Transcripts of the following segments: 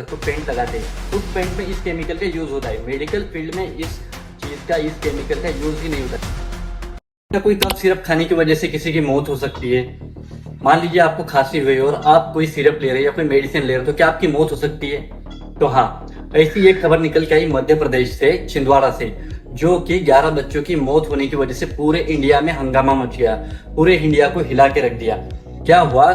तो पेंट लगाते हैं, उस पेंट में इस केमिकल का यूज होता है। मेडिकल फील्ड में इस चीज का, इस केमिकल का यूज ही नहीं होता। कोई कफ सिरप खाने की वजह से किसी की मौत हो सकती है। मान लीजिए आपको खांसी हुई और आप कोई सिरप ले रहे हैं या कोई मेडिसिन ले रहे हो, तो क्या आपकी मौत हो सकती है? तो हाँ, ऐसी एक खबर निकल के आई मध्य प्रदेश से, छिंदवाड़ा से, जो कि 11 बच्चों की मौत होने की वजह से पूरे इंडिया में हंगामा मच गया, पूरे इंडिया को हिला के रख दिया। क्या हुआ?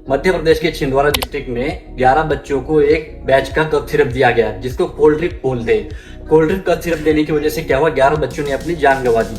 मध्य प्रदेश के छिंदवाड़ा डिस्ट्रिक्ट में 11 बच्चों को एक बैच का कफ सिरप दिया गया, जिसको कोल्ड ड्रिप बोलते हैं। कोल्ड ड्रिप कफ सिरप देने की वजह से क्या हुआ? 11 बच्चों ने अपनी जान गंवा दी।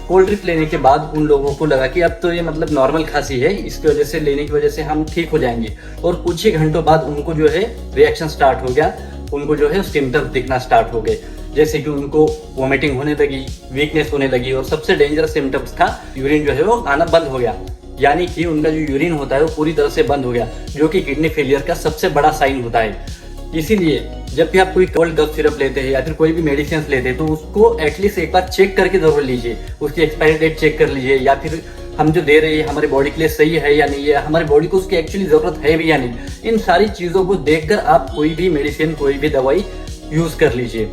कोल्ड ड्रिप लेने के बाद उन लोगों को लगा कि अब तो ये मतलब नॉर्मल खांसी है, इसकी वजह से, लेने की वजह से हम ठीक हो जाएंगे। और कुछ ही घंटों बाद उनको जो है रिएक्शन स्टार्ट हो गया, उनको जो है सिम्टम्स दिखना स्टार्ट हो गए, जैसे कि उनको वोमिटिंग होने लगी, वीकनेस होने लगी, और सबसे डेंजरस सिम्टम्स था यूरिन जो है वो आना बंद हो गया। यानी कि उनका जो यूरिन होता है वो पूरी तरह से बंद हो गया, जो कि किडनी फेलियर का सबसे बड़ा साइन होता है। इसीलिए जब भी आप कोई कोल्ड कफ सिरप लेते हैं या फिर कोई भी मेडिसिन लेते हैं, तो उसको एटलीस्ट एक बार चेक करके जरूर लीजिए। उसकी एक्सपायरी डेट चेक कर लीजिए, या फिर हम जो दे रहे हैं हमारी बॉडी के लिए सही है या नहीं है, हमारी बॉडी को उसकी एक्चुअली जरूरत है भी या नहीं। इन सारी चीजों को देखकर आप कोई भी मेडिसिन, कोई भी दवाई यूज कर लीजिए।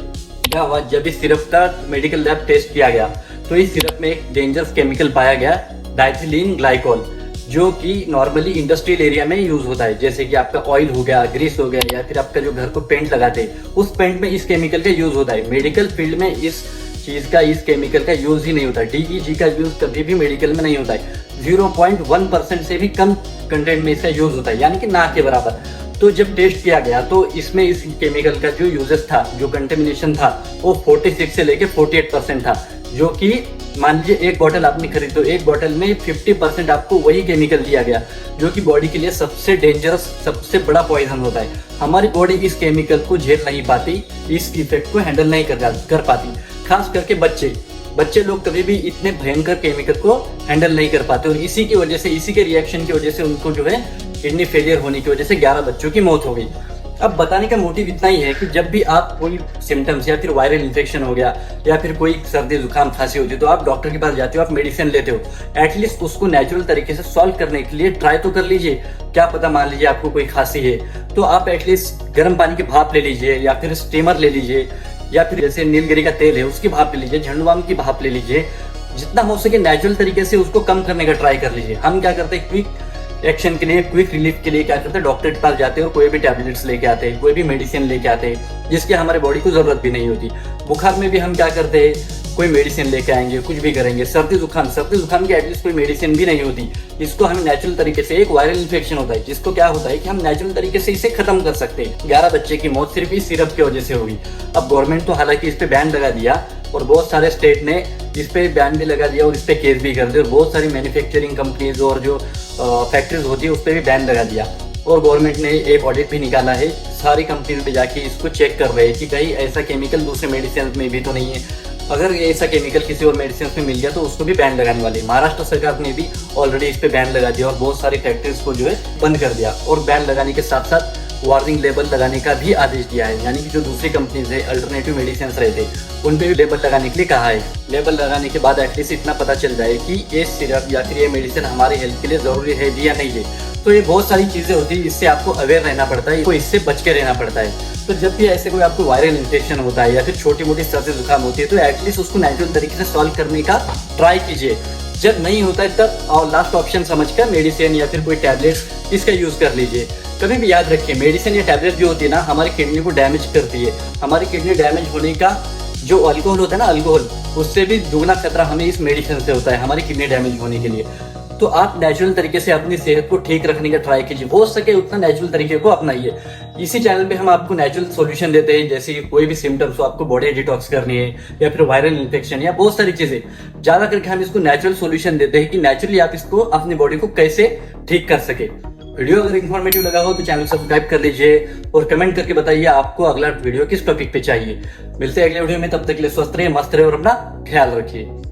क्या हुआ? जब इस सिरप का मेडिकल लैब टेस्ट किया गया, तो इस सिरप में एक डेंजरस केमिकल पाया गया, डाइथिलीन ग्लाइकोल, जो कि नॉर्मली इंडस्ट्रियल एरिया में यूज होता है। जैसे कि आपका ऑयल हो गया, ग्रीस हो गया, या फिर आपका जो घर को पेंट लगाते हैं, उस पेंट में इस केमिकल का यूज होता है। मेडिकल फील्ड में इस चीज का, इस केमिकल का यूज ही नहीं होता। DEG का यूज कभी भी मेडिकल में नहीं होता है। 0.1% से भी कम कंटेंट में इसका यूज होता है, यानी कि ना के बराबर। तो जब टेस्ट किया गया तो इसमें इस केमिकल का जो यूजेस था, जो कंटेमिनेशन था, वो 46 से लेके 48% था। जो कि मान लीजिए एक बोतल आपने खरीदी, तो एक बोतल में 50% आपको वही केमिकल दिया गया, जो कि बॉडी के लिए सबसे डेंजरस, सबसे बड़ा पॉइजन होता है। हमारी बॉडी इस केमिकल को झेल नहीं पाती, इस इफेक्ट को हैंडल नहीं कर पाती। खास करके बच्चे लोग कभी भी इतने भयंकर केमिकल को हैंडल नहीं कर पाते, और इसी की वजह से, इसी के रिएक्शन की वजह से उनको जो है किडनी फेलियर होने की वजह से 11 बच्चों की मौत हो गई। अब बताने का मोटिव इतना ही है कि जब भी आप कोई सिम्टम्स, या फिर वायरल इन्फेक्शन हो गया, या फिर कोई सर्दी जुकाम खांसी होती है, तो आप डॉक्टर के पास जाते हो, आप मेडिसिन लेते हो। एटलीस्ट उसको नेचुरल तरीके से सॉल्व करने के लिए ट्राई तो कर लीजिए। क्या पता मान लीजिए आपको कोई खांसी है, तो आप एटलीस्ट गर्म पानी की भाप ले लीजिए, या फिर स्टीमर ले लीजिए, या फिर जैसे नीलगिरी का तेल है उसकी भाप ले लीजिए, झंडुबाम की भाप ले लीजिए। जितना हो सके नेचुरल तरीके से उसको कम करने का ट्राई कर लीजिए। हम क्या करते हैं, क्विक एक्शन के लिए, क्विक रिलीफ के लिए क्या करते हैं, डॉक्टर के पास जाते हैं और कोई भी टैबलेट्स लेके आते हैं, कोई भी मेडिसिन लेके आते हैं, जिसकी हमारे बॉडी को जरूरत भी नहीं होती। बुखार में भी हम क्या करते हैं, कोई मेडिसिन लेके आएंगे, कुछ भी करेंगे। सर्दी जुकाम की एटलीस्ट कोई मेडिसिन भी नहीं होती। इसको हम नेचुरल तरीके से, एक वायरल इन्फेक्शन होता है जिसको क्या होता है कि हम नेचुरल तरीके से इसे खत्म कर सकते हैं। 11 बच्चे की मौत सिर्फ इस सिरप की वजह से हुई। अब गवर्नमेंट तो हालांकि इस पे बैन लगा दिया, और बहुत सारे स्टेट ने इस पे बैन भी लगा दिया और इस पे केस भी कर दिया, और बहुत सारी मैन्युफैक्चरिंग कंपनीज और जो फैक्ट्रीज होती है उस पर भी बैन लगा दिया। और गवर्नमेंट ने एक ऑडिट भी निकाला है, सारी कंपनीज में जाके इसको चेक कर रहे हैं कि कहीं ऐसा केमिकल दूसरे मेडिसिन में भी तो नहीं है। अगर ऐसा केमिकल किसी और मेडिसिन में मिल गया तो उसको भी बैन लगाने वाले। महाराष्ट्र सरकार ने भी ऑलरेडी इस पे बैन लगा दिया और बहुत सारी फैक्ट्रीज को जो है बंद कर दिया, और बैन लगाने के साथ साथ वार्निंग लेबल लगाने का भी आदेश दिया है। यानी कि जो दूसरी कंपनीज है, अल्टरनेटिव मेडिसिन रहते, उन पे भी लेबल लगाने के लिए कहा है। लेबल लगाने के बाद एटलीस्ट इतना पता चल जाए कि ये सिरप या फिर ये मेडिसिन हमारे हेल्थ के लिए जरूरी है भी या नहीं है। तो ये बहुत सारी चीजें होती है, इससे आपको अवेयर रहना पड़ता है, इससे बच के रहना पड़ता है। तो जब भी ऐसे कोई आपको वायरल इन्फेक्शन होता है या फिर छोटी मोटी सर्दी जुकाम होती है, तो एटलीस्ट उसको नेचुरल तरीके से सॉल्व करने का ट्राई कीजिए। जब नहीं होता है तब और लास्ट ऑप्शन समझकर मेडिसिन या फिर कोई टैबलेट्स इसका यूज कर लीजिए। कभी भी याद रखिए, मेडिसिन या टैबलेट जो होती है ना, हमारी किडनी को डैमेज करती है। हमारी किडनी डैमेज होने का जो अल्कोहल होता है ना, अल्कोहल, उससे भी दुगना खतरा हमें इस मेडिसिन से होता है हमारी किडनी डैमेज होने के लिए। तो आप नेचुरल तरीके से अपनी सेहत को ठीक रखने का ट्राई कीजिए, हो सके उतना नेचुरल तरीके को अपनाइए। इसी चैनल पे हम आपको नेचुरल सॉल्यूशन देते हैं, जैसे कि कोई भी सिम्टम्स हो, आपको बॉडी डिटॉक्स करनी है या फिर वायरल इन्फेक्शन या बहुत सारी चीजें, ज्यादा करके हम इसको नेचुरल सॉल्यूशन देते हैं कि नेचुरली आप इसको अपनी बॉडी को कैसे ठीक कर सके। वीडियो अगर इन्फॉर्मेटिव लगा हो तो चैनल सब्सक्राइब कर लीजिए और कमेंट करके बताइए आपको अगला वीडियो किस टॉपिक पे चाहिए। मिलते हैं अगले वीडियो में, तब तक के लिए स्वस्थ रहिए, मस्त रहिए और अपना ख्याल रखिए।